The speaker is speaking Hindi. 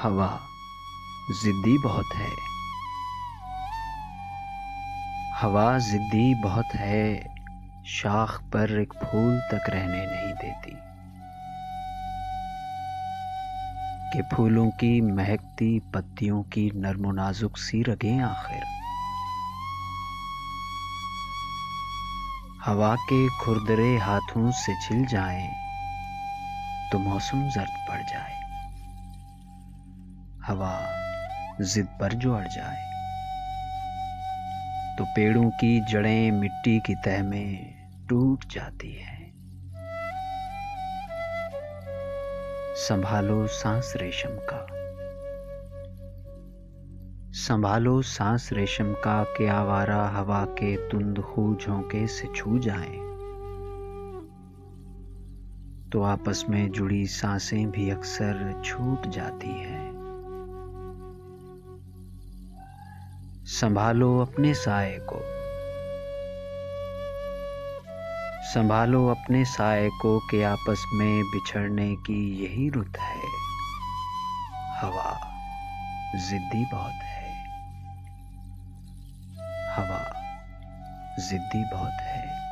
हवा जिद्दी बहुत है। हवा जिद्दी बहुत है, शाख पर एक फूल तक रहने नहीं देती कि फूलों की महकती पत्तियों की नर्मो नाजुक सी रगें आखिर। हवा के खुरदरे हाथों से छिल जाएं तो मौसम जर्द पड़ जाए। हवा जिद पर जो अड़ जाए तो पेड़ों की जड़ें मिट्टी की तह में टूट जाती हैं। संभालो सांस रेशम का, संभालो सांस रेशम का कि आवारा हवा के तुंद खू झोंके से छू जाएं तो आपस में जुड़ी सांसें भी अक्सर छूट जाती हैं। संभालो अपने साए को, संभालो अपने साए को कि आपस में बिछड़ने की यही रुत है। हवा जिद्दी बहुत है। हवा जिद्दी बहुत है।